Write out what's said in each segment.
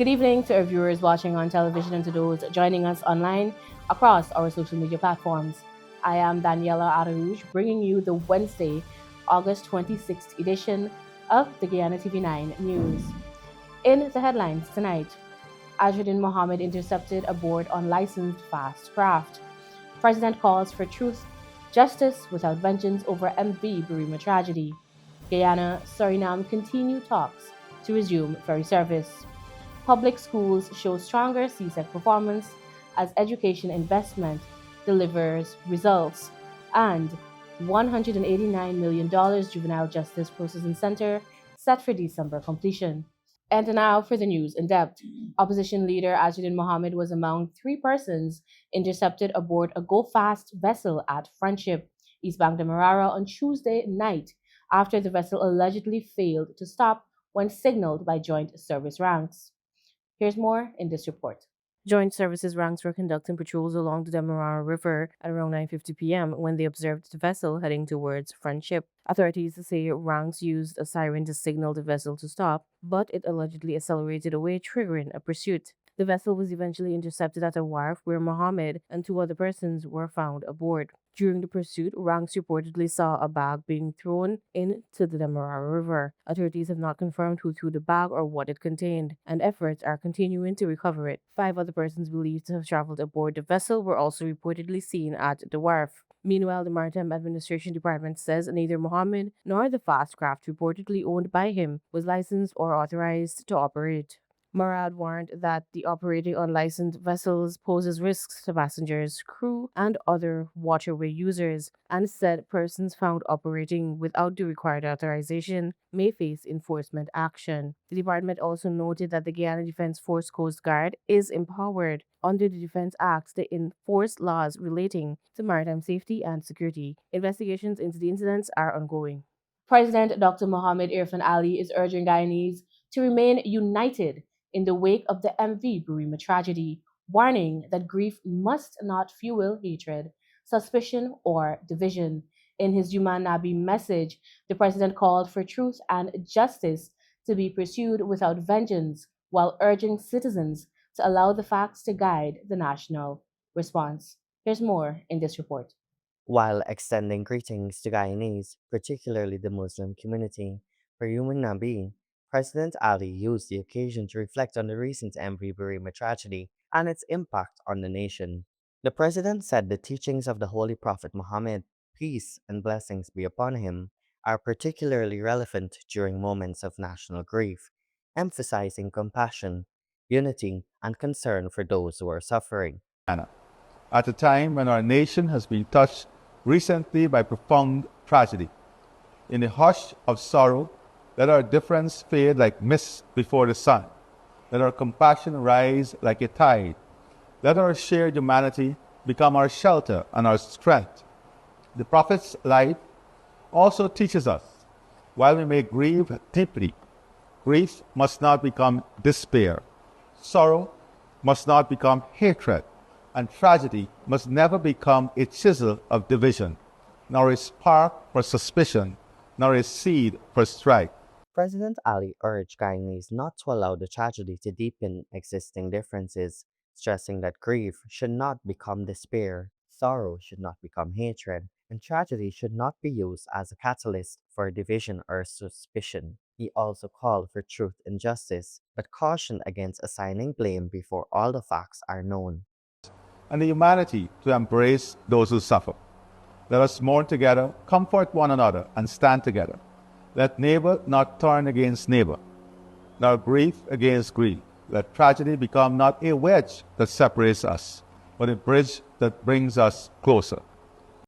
Good evening to our viewers watching on television and to those joining us online across our social media platforms. I am Daniela Araújo, bringing you the Wednesday, August 26th edition of the Guyana TV9 News. In the headlines tonight, Advertisements Mohammed intercepted aboard unlicensed fast craft. President calls for truth, justice without vengeance over MV Barima tragedy. Guyana, Suriname continue talks to resume ferry service. Public schools show stronger CSEC performance as education investment delivers results. And $189 million Juvenile Justice Processing Center set for December completion. And now for the news in depth. Opposition leader Azuddin Mohammed was among three persons intercepted aboard a go fast vessel at Friendship, East Bank Demerara on Tuesday night after the vessel allegedly failed to stop when signaled by joint service ranks. Here's more in this report. Joint services ranks were conducting patrols along the Demerara River at around 9:50 p.m. when they observed the vessel heading towards Friendship. Authorities say ranks used a siren to signal the vessel to stop, but it allegedly accelerated away, triggering a pursuit. The vessel was eventually intercepted at a wharf where Mohammed and two other persons were found aboard. During the pursuit, ranks reportedly saw a bag being thrown into the Demerara River. Authorities have not confirmed who threw the bag or what it contained, and efforts are continuing to recover it. Five other persons believed to have traveled aboard the vessel were also reportedly seen at the wharf. Meanwhile, the Maritime Administration Department says neither Mohammed nor the fast craft reportedly owned by him was licensed or authorized to operate. Marad warned that the operating unlicensed vessels poses risks to passengers, crew, and other waterway users, and said persons found operating without the required authorization may face enforcement action. The department also noted that the Guyana Defense Force Coast Guard is empowered under the Defense Acts to enforce laws relating to maritime safety and security. Investigations into the incidents are ongoing. President Dr. Mohamed Irfan Ali is urging Guyanese to remain united in the wake of the MV Barima tragedy, warning that grief must not fuel hatred, suspicion, or division. In his Juman Nabi message, the president called for truth and justice to be pursued without vengeance, while urging citizens to allow the facts to guide the national response. Here's more in this report. While extending greetings to Guyanese, particularly the Muslim community, for Human Nabi, President Ali used the occasion to reflect on the recent MV Barima tragedy and its impact on the nation. The president said the teachings of the Holy Prophet Muhammad, peace and blessings be upon him, are particularly relevant during moments of national grief, emphasizing compassion, unity, and concern for those who are suffering. Guyana, at a time when our nation has been touched recently by profound tragedy. In the hush of sorrow, let our difference fade like mist before the sun. Let our compassion rise like a tide. Let our shared humanity become our shelter and our strength. The Prophet's life also teaches us, while we may grieve deeply, grief must not become despair. Sorrow must not become hatred, and tragedy must never become a chisel of division, nor a spark for suspicion, nor a seed for strife. President Ali urged Guyanese not to allow the tragedy to deepen existing differences, stressing that grief should not become despair, sorrow should not become hatred, and tragedy should not be used as a catalyst for division or suspicion. He also called for truth and justice, but cautioned against assigning blame before all the facts are known. And the humanity to embrace those who suffer. Let us mourn together, comfort one another, and stand together. Let neighbor not turn against neighbor, nor grief against grief. Let tragedy become not a wedge that separates us, but a bridge that brings us closer.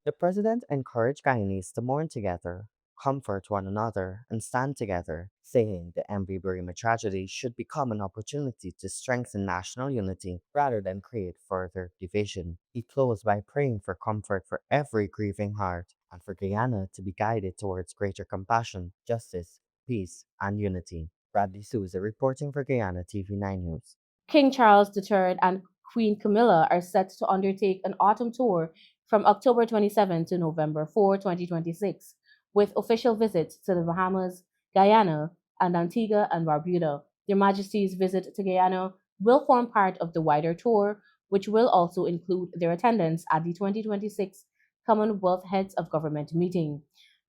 The president encouraged Guyanese to mourn together, comfort one another, and stand together, saying the MV Barima tragedy should become an opportunity to strengthen national unity rather than create further division. He closed by praying for comfort for every grieving heart and for Guyana to be guided towards greater compassion, justice, peace, and unity. Bradley Souza reporting for Guyana TV9 News. King Charles III and Queen Camilla are set to undertake an autumn tour from October 27 to November 4, 2026, with official visits to the Bahamas, Guyana, and Antigua and Barbuda. Their Majesties' visit to Guyana will form part of the wider tour, which will also include their attendance at the 2026 Commonwealth Heads of Government meeting.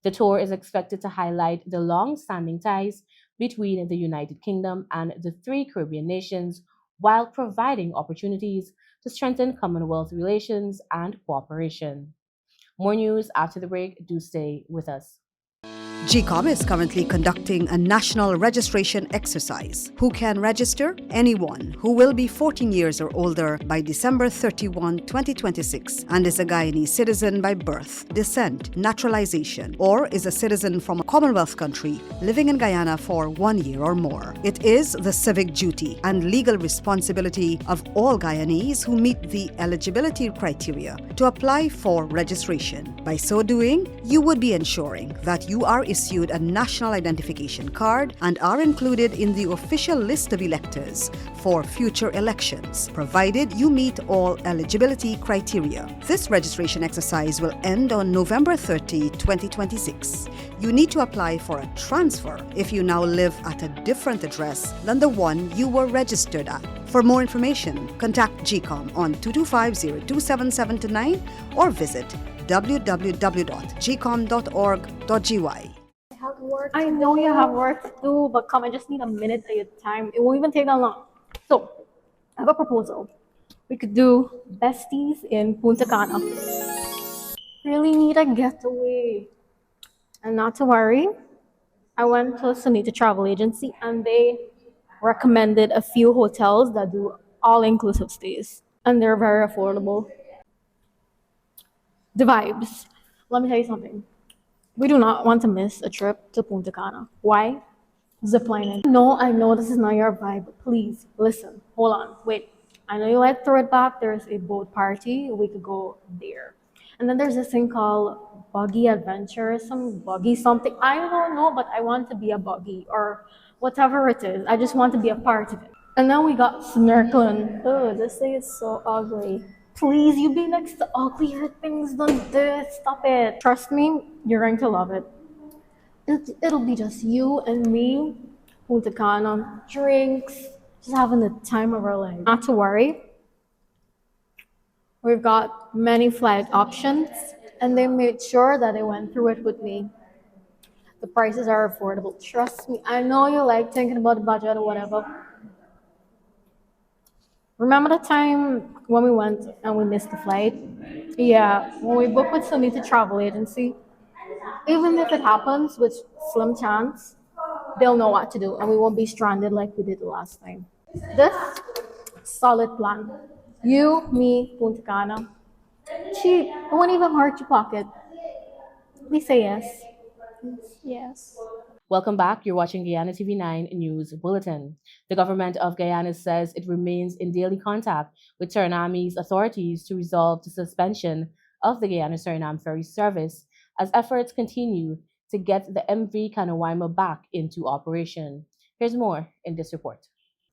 The tour is expected to highlight the long standing ties between the United Kingdom and the three Caribbean nations while providing opportunities to strengthen Commonwealth relations and cooperation. More news after the break. Do stay with us. GCOM is currently conducting a national registration exercise. Who can register? Anyone who will be 14 years or older by December 31, 2026 and is a Guyanese citizen by birth, descent, naturalization, or is a citizen from a Commonwealth country living in Guyana for 1 year or more. It is the civic duty and legal responsibility of all Guyanese who meet the eligibility criteria to apply for registration. By so doing, you would be ensuring that you are issued a national identification card and are included in the official list of electors for future elections, provided you meet all eligibility criteria. This registration exercise will end on November 30, 2026. You need to apply for a transfer if you now live at a different address than the one you were registered at. For more information, contact GCOM on 225-02779 or visit www.gcom.org.gy. I know you have work to do, but come, I just need a minute of your time. It won't even take that long. So, I have a proposal. We could do besties in Punta Cana. Really need a getaway. And not to worry, I went to Sunita Travel Agency and they recommended a few hotels that do all-inclusive stays. And they're very affordable. The vibes. Let me tell you something. We do not want to miss a trip to Punta Cana. Why? Ziplining. No, I know this is not your vibe, but please, listen. Hold on. Wait. I know you like throw it back. There's a boat party. We could go there. And then there's this thing called buggy adventure, some buggy something. I don't know, but I want to be a buggy or whatever it is. I just want to be a part of it. And then we got snorkeling. Oh, this thing is so ugly. Please, you be next to uglier things than this. Stop it. Trust me, you're going to love it. It'll be just you and me, Punta Cana, drinks, just having the time of our life. Not to worry. We've got many flight options, and they made sure that they went through it with me. The prices are affordable. Trust me. I know you like thinking about the budget or whatever. Remember the time when we went and we missed the flight? Yeah, when we booked with Sunita Travel Agency, even if it happens, with slim chance, they'll know what to do and we won't be stranded like we did the last time. This solid plan. You, me, Punta Cana. Cheap. It won't even hurt your pocket. Please say yes. Yes. Welcome back. You're watching Guyana TV9 News Bulletin. The government of Guyana says it remains in daily contact with Suriname's authorities to resolve the suspension of the Guyana-Suriname ferry service as efforts continue to get the MV Kanawaima back into operation. Here's more in this report.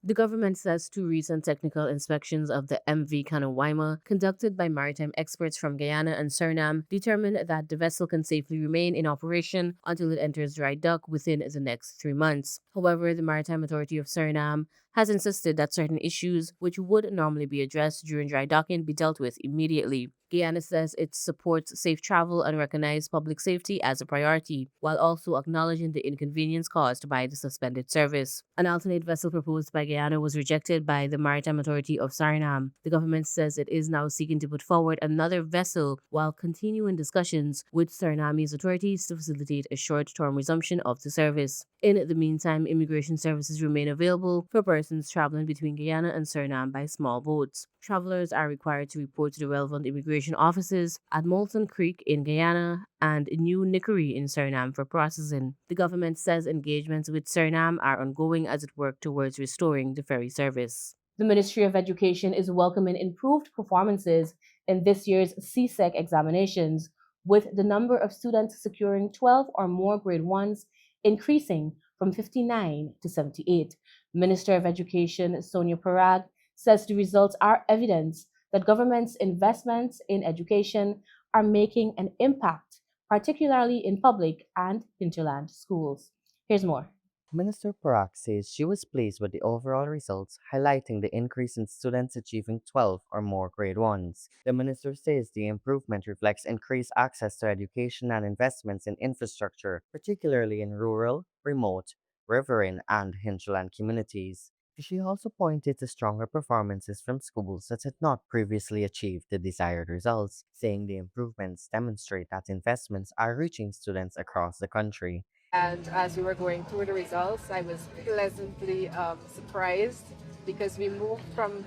The government says two recent technical inspections of the MV Kanawaima, conducted by maritime experts from Guyana and Suriname, determined that the vessel can safely remain in operation until it enters dry dock within the next 3 months. However, the Maritime Authority of Suriname has insisted that certain issues, which would normally be addressed during dry docking, be dealt with immediately. Guyana says it supports safe travel and recognizes public safety as a priority, while also acknowledging the inconvenience caused by the suspended service. An alternate vessel proposed by Guyana was rejected by the Maritime Authority of Suriname. The government says it is now seeking to put forward another vessel while continuing discussions with Suriname's authorities to facilitate a short-term resumption of the service. In the meantime, immigration services remain available for persons traveling between Guyana and Suriname by small boats. Travelers are required to report to the relevant immigration offices at Molson Creek in Guyana and New Nickerie in Suriname for processing. The government says engagements with Suriname are ongoing as it works towards restoring the ferry service. The Ministry of Education is welcoming improved performances in this year's CSEC examinations, with the number of students securing 12 or more grade 1s increasing from 59 to 78. Minister of Education Sonia Parag says the results are evidence that government's investments in education are making an impact, particularly in public and hinterland schools. Here's more. Minister Parak says she was pleased with the overall results, highlighting the increase in students achieving 12 or more grade 1s. The minister says the improvement reflects increased access to education and investments in infrastructure, particularly in rural, remote, riverine, and hinterland communities. She also pointed to stronger performances from schools that had not previously achieved the desired results, saying the improvements demonstrate that investments are reaching students across the country. And as we were going through the results, I was pleasantly surprised because we moved from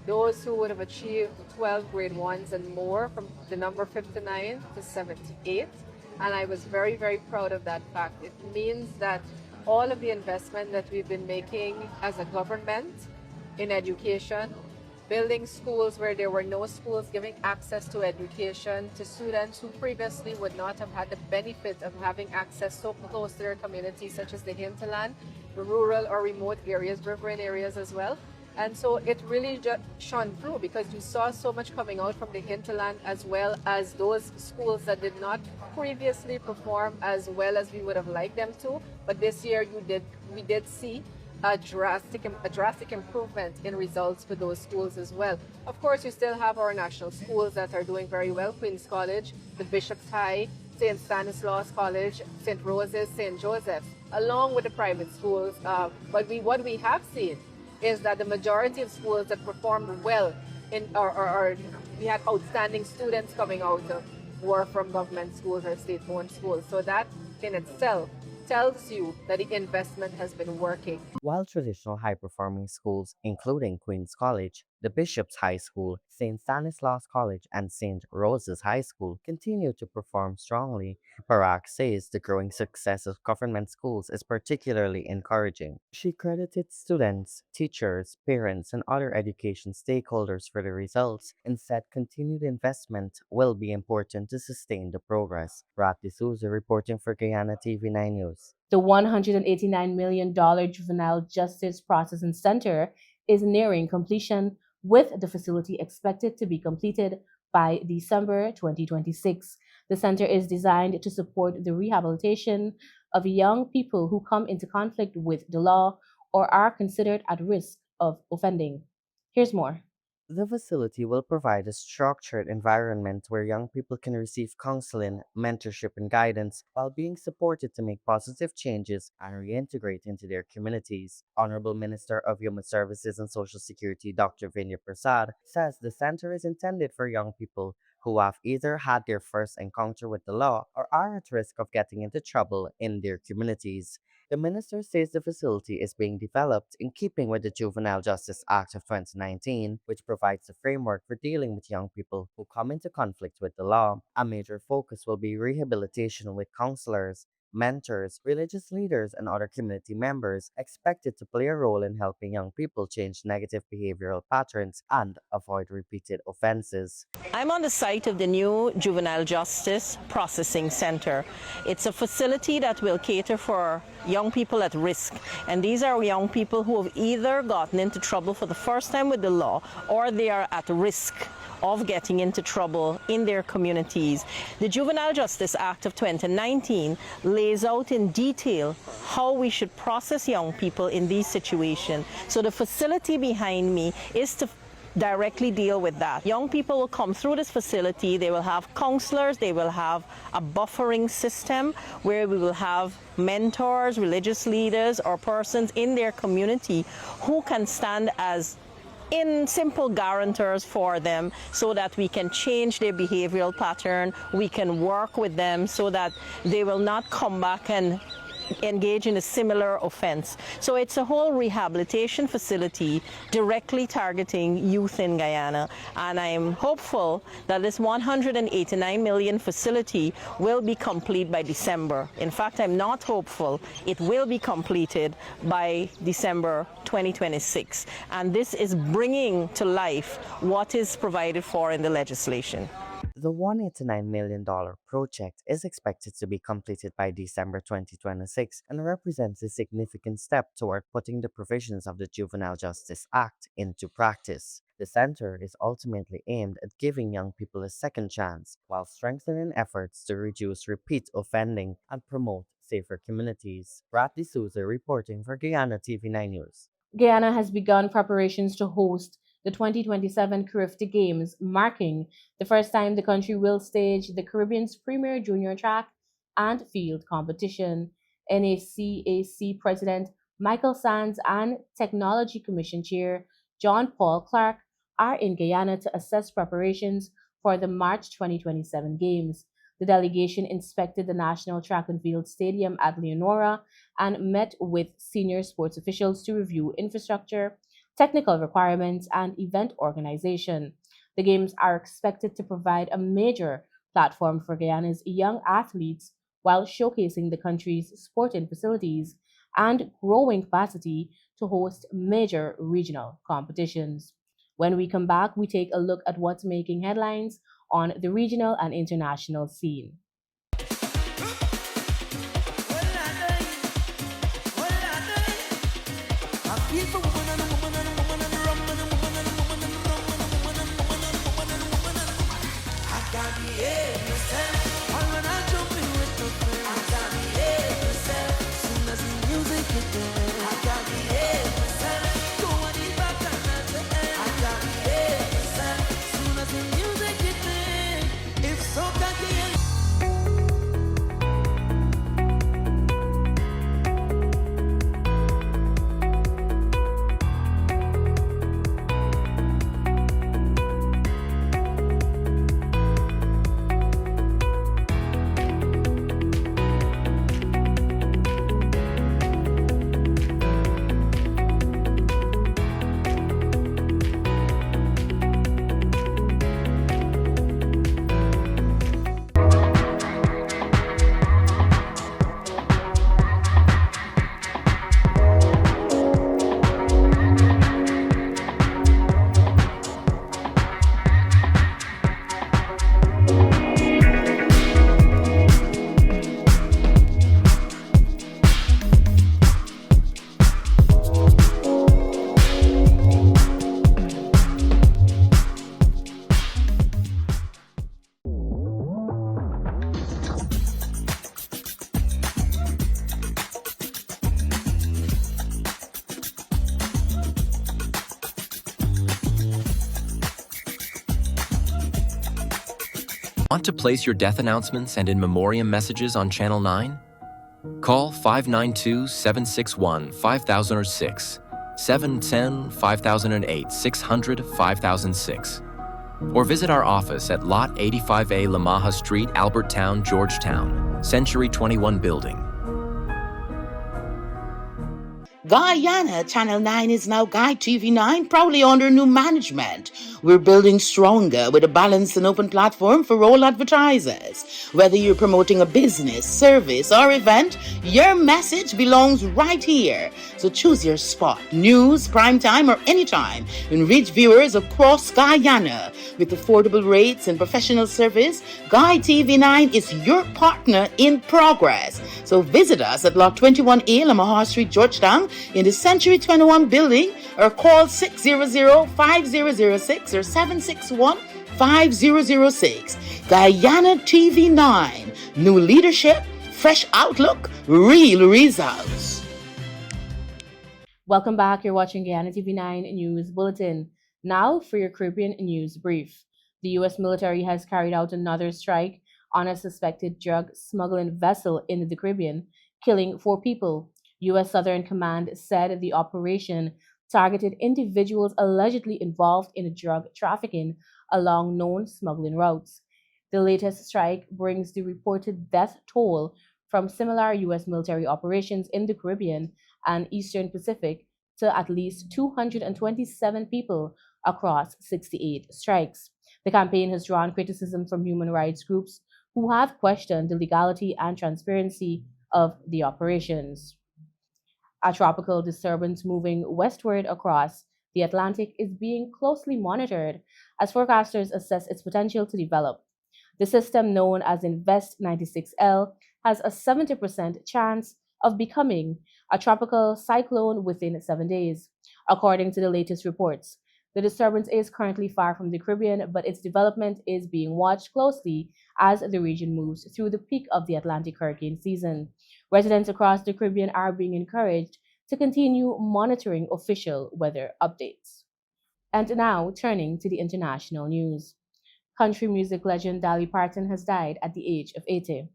those who would have achieved 12 grade ones and more from the number 59 to 78. And I was very, very proud of that fact. It means that all of the investment that we've been making as a government in education, building schools where there were no schools, giving access to education to students who previously would not have had the benefit of having access so close to their communities, such as the hinterland, the rural or remote areas, riverine areas as well. And so it really just shone through because you saw so much coming out from the hinterland as well as those schools that did not previously perform as well as we would have liked them to. But this year we did see a drastic improvement in results for those schools as well. Of course, you still have our national schools that are doing very well: Queen's College, the Bishop's High, St. Stanislaus College, St. Rose's, St. Joseph's, along with the private schools. But what we have seen is that the majority of schools that performed well we had outstanding students coming out of were from government schools or state-owned schools. So that in itself tells you that the investment has been working. While traditional high-performing schools, including Queen's College, the Bishop's High School, St. Stanislaus College, and St. Rose's High School continue to perform strongly, Parak says the growing success of government schools is particularly encouraging. She credited students, teachers, parents, and other education stakeholders for the results and said continued investment will be important to sustain the progress. Rat D'Souza reporting for Guyana TV9 News. The $189 million Juvenile Justice Processing Center is nearing completion, with the facility expected to be completed by December 2026. The center is designed to support the rehabilitation of young people who come into conflict with the law or are considered at risk of offending. Here's more. The facility will provide a structured environment where young people can receive counseling, mentorship, and guidance while being supported to make positive changes and reintegrate into their communities. Honorable Minister of Human Services and Social Security Dr. Vinya Prasad says the center is intended for young people who have either had their first encounter with the law or are at risk of getting into trouble in their communities. The minister says the facility is being developed in keeping with the Juvenile Justice Act of 2019, which provides a framework for dealing with young people who come into conflict with the law. A major focus will be rehabilitation with counselors, mentors, religious leaders, and other community members expected to play a role in helping young people change negative behavioral patterns and avoid repeated offenses. I'm on the site of the new Juvenile Justice Processing Center. It's a facility that will cater for young people at risk. And these are young people who have either gotten into trouble for the first time with the law or they are at risk of getting into trouble in their communities. The Juvenile Justice Act of 2019 lays out in detail how we should process young people in these situations. So the facility behind me is to directly deal with that. Young people will come through this facility, they will have counselors, they will have a buffering system where we will have mentors, religious leaders, or persons in their community who can stand as in simple guarantors for them so that we can change their behavioral pattern, we can work with them so that they will not come back and engage in a similar offense. So it's a whole rehabilitation facility directly targeting youth in Guyana, and I'm hopeful that this 189 million facility will be complete by December. In fact, I'm not hopeful. It will be completed by December 2026, and this is bringing to life what is provided for in the legislation. The $189 million project is expected to be completed by December 2026 and represents a significant step toward putting the provisions of the Juvenile Justice Act into practice. The center is ultimately aimed at giving young people a second chance while strengthening efforts to reduce repeat offending and promote safer communities. Brad D'Souza reporting for Guyana TV9 News. Guyana has begun preparations to host the 2027 Caribbean Games, marking the first time the country will stage the Caribbean's premier junior track and field competition. NACAC President Michael Sands and Technology Commission Chair John Paul Clark are in Guyana to assess preparations for the March 2027 Games. The delegation inspected the National Track and Field Stadium at Leonora and met with senior sports officials to review infrastructure, technical requirements, and event organization. The Games are expected to provide a major platform for Guyana's young athletes while showcasing the country's sporting facilities and growing capacity to host major regional competitions. When we come back, we take a look at what's making headlines on the regional and international scene. Want to place your death announcements and in memoriam messages on Channel 9? Call 592-761-5006, 710-5008, 600-5006. Or visit our office at Lot 85A Lamaha Street, Albertown, Georgetown, Century 21 Building. Guyana, Channel 9 is now Guy TV9, proudly under new management. We're building stronger with a balanced and open platform for all advertisers. Whether you're promoting a business, service, or event, your message belongs right here. So choose your spot, news, prime time, or anytime, and reach viewers across Guyana. With affordable rates and professional service, Guy TV9 is your partner in progress. So visit us at Lot 21A, Lamaha Street, Georgetown, in the Century 21 building, or call 600-5006 or 761-5006. Guyana TV9. New leadership, fresh outlook, real results. Welcome back. You're watching Guyana TV9 News Bulletin. Now for your Caribbean News Brief. The U.S. military has carried out another strike on a suspected drug smuggling vessel in the Caribbean, killing 4 people. U.S. Southern Command said the operation targeted individuals allegedly involved in drug trafficking along known smuggling routes. The latest strike brings the reported death toll from similar U.S. military operations in the Caribbean and Eastern Pacific to at least 227 people across 68 strikes. The campaign has drawn criticism from human rights groups who have questioned the legality and transparency of the operations. A tropical disturbance moving westward across the Atlantic is being closely monitored as forecasters assess its potential to develop. The system, known as Invest 96L, has a 70% chance of becoming a tropical cyclone within 7 days, according to the latest reports. The disturbance is currently far from the Caribbean, but its development is being watched closely as the region moves through the peak of the Atlantic hurricane season. Residents across the Caribbean are being encouraged to continue monitoring official weather updates. And now, turning to the international news. Country music legend Dolly Parton has died at the age of 80.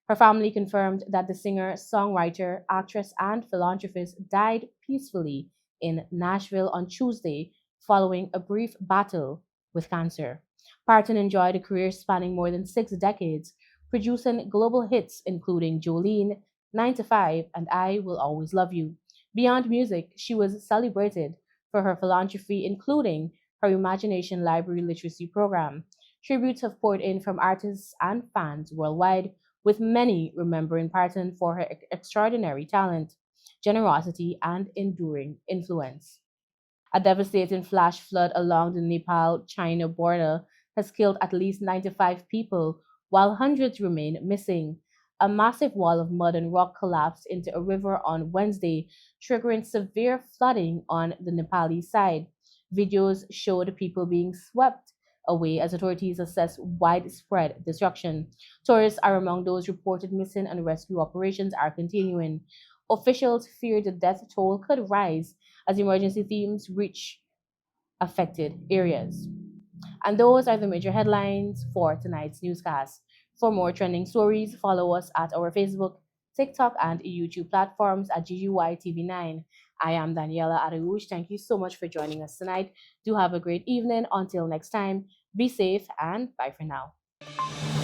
Her family confirmed that the singer, songwriter, actress, and philanthropist died peacefully in Nashville on Tuesday following a brief battle with cancer. Parton enjoyed a career spanning more than 6 decades, producing global hits including Jolene, 9 to 5, and I Will Always Love You. Beyond music, she was celebrated for her philanthropy, including her Imagination Library Literacy program. Tributes have poured in from artists and fans worldwide, with many remembering Parton for her extraordinary talent, generosity, and enduring influence. A devastating flash flood along the Nepal China border has killed at least 95 people, while hundreds remain missing. A massive wall of mud and rock collapsed into a river on Wednesday, triggering severe flooding on the Nepali side. Videos showed people being swept away as authorities assess widespread destruction. Tourists are among those reported missing, and rescue operations are continuing. Officials fear the death toll could rise as emergency teams reach affected areas. And those are the major headlines for tonight's newscast. For more trending stories, follow us at our Facebook, TikTok, and YouTube platforms at GUY TV9. I am Daniela Araúj. Thank you so much for joining us tonight. Do have a great evening. Until next time, be safe and bye for now.